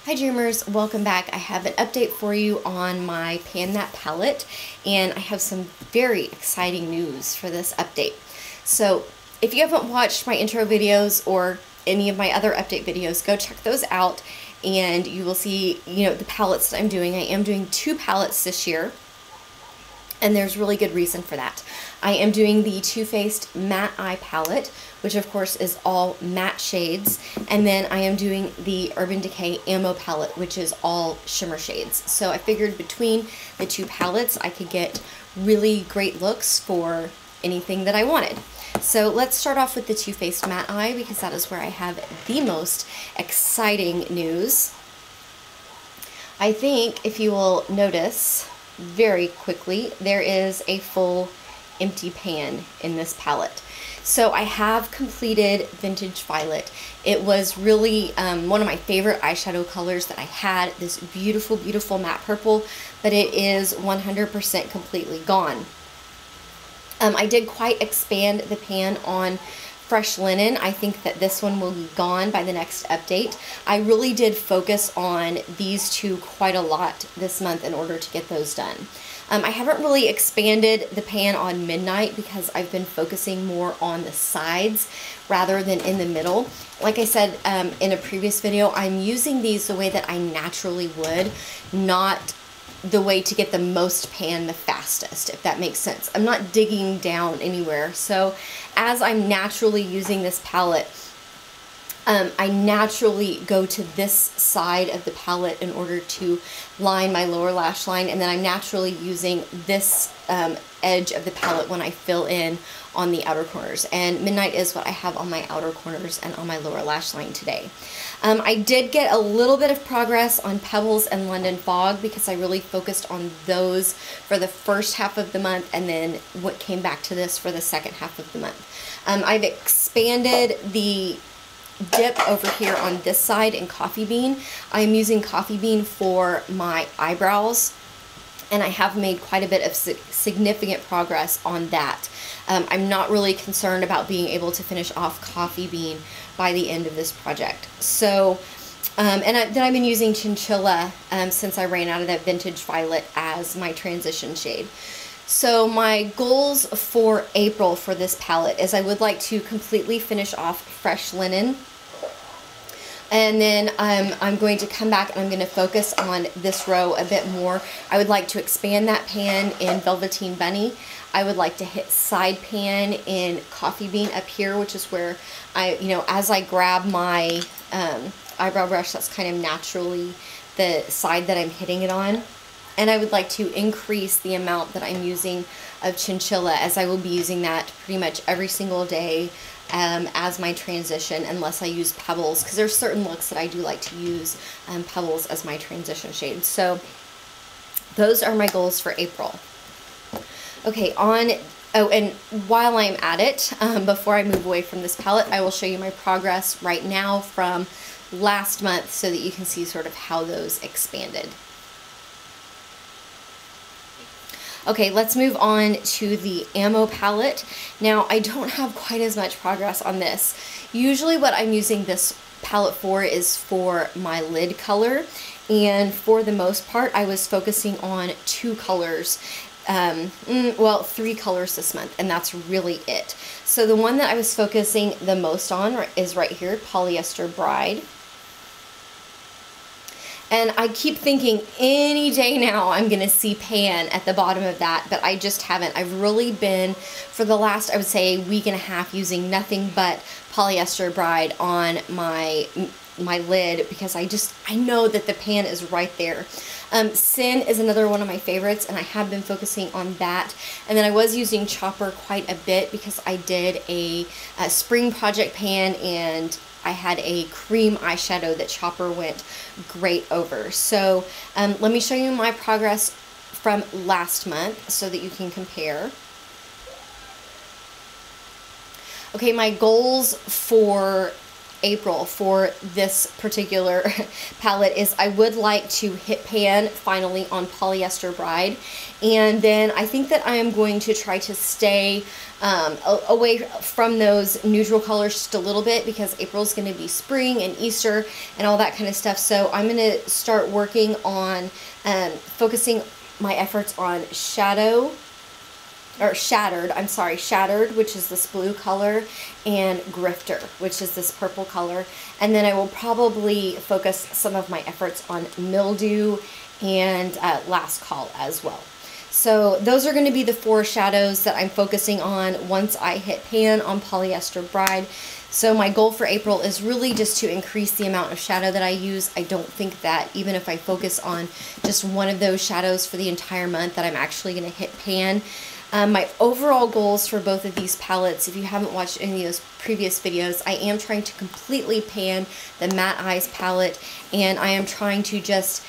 Hi Dreamers, welcome back. I have an update for you on my Pan That palette, and I have some very exciting news for this update. So if you haven't watched my intro videos or any of my other update videos, go check those out and you will see, the palettes that I'm doing. I am doing 2 palettes this year, and there's really good reason for that. I am doing the Too Faced Matte Eye palette, which of course is all matte shades, and then I am doing the Urban Decay Ammo palette, which is all shimmer shades. So I figured between the 2 palettes I could get really great looks for anything that I wanted. So let's start off with the Too Faced Matte Eye, because that is where I have the most exciting news. I think if you will notice very quickly, there is a full empty pan in this palette. So I have completed Vintage Violet. It was really one of my favorite eyeshadow colors that I had, this beautiful, beautiful matte purple, but it is 100% completely gone. I did quite expand the pan on Fresh Linen. I think that this one will be gone by the next update. I really did focus on these 2 quite a lot this month in order to get those done. I haven't really expanded the pan on Midnight because I've been focusing more on the sides rather than in the middle. Like I said in a previous video, I'm using these the way that I naturally would, not the way to get the most pan the fastest, if that makes sense. I'm not digging down anywhere. So as I'm naturally using this palette, I naturally go to this side of the palette in order to line my lower lash line, and then I'm naturally using this edge of the palette when I fill in on the outer corners. And Midnight is what I have on my outer corners and on my lower lash line today. I did get a little bit of progress on Pebbles and London Fog because I really focused on those for the first half of the month, and then what came back to this for the second half of the month. I've expanded the dip over here on this side in Coffee Bean. I'm using Coffee Bean for my eyebrows, and I have made quite a bit of significant progress on that. I'm not really concerned about being able to finish off Coffee Bean by the end of this project. So, then I've been using Chinchilla since I ran out of that Vintage Violet as my transition shade. So my goals for April for this palette is I would like to completely finish off Fresh Linen. And then I'm going to come back and I'm going to focus on this row a bit more. I would like to expand that pan in Velveteen Bunny. I would like to hit side pan in Coffee Bean up here, which is where as I grab my eyebrow brush, that's kind of naturally the side that I'm hitting it on. And I would like to increase the amount that I'm using of Chinchilla, as I will be using that pretty much every single day as my transition, unless I use Pebbles, because there's certain looks that I do like to use Pebbles as my transition shade. So those are my goals for April. Okay, and while I'm at it, before I move away from this palette, I will show you my progress right now from last month so that you can see sort of how those expanded. Okay, let's move on to the Ammo palette. Now, I don't have quite as much progress on this. Usually what I'm using this palette for is for my lid color, and for the most part, I was focusing on 2 colors. Well, 3 colors this month, and that's really it. So the one that I was focusing the most on is right here, Polyester Bride. And I keep thinking any day now I'm going to see pan at the bottom of that, but I just haven't. I've really been, for the last, I would say, week and a half, using nothing but Polyester Bride on my lid, because I know that the pan is right there. Sin is another one of my favorites, and I have been focusing on that. And then I was using Chopper quite a bit because I did a spring project pan, and I had a cream eyeshadow that Chopper went great over. So let me show you my progress from last month so that you can compare. Okay, my goals for April for this particular palette is I would like to hit pan finally on Polyester Bride, and then I think that I am going to try to stay away from those neutral colors just a little bit, because April's going to be spring and Easter and all that kind of stuff. So I'm going to start working on focusing my efforts on Shattered, which is this blue color, and Grifter, which is this purple color. And then I will probably focus some of my efforts on Mildew and Last Call as well. So those are going to be the 4 shadows that I'm focusing on once I hit pan on Polyester Bride. So my goal for April is really just to increase the amount of shadow that I use. I don't think that even if I focus on just one of those shadows for the entire month that I'm actually going to hit pan. My overall goals for both of these palettes, if you haven't watched any of those previous videos, I am trying to completely pan the Matte Eyes palette, and I am trying to just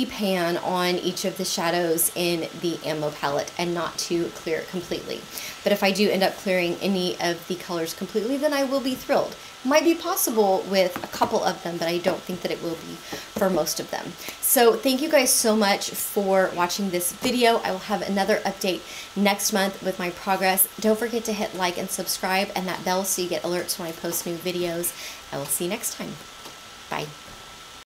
pan on each of the shadows in the Ammo palette and not to clear it completely. But if I do end up clearing any of the colors completely, then I will be thrilled. Might be possible with a couple of them, but I don't think that it will be for most of them. So thank you guys so much for watching this video. I will have another update next month with my progress. Don't forget to hit like and subscribe and that bell so you get alerts when I post new videos. I will see you next time. Bye.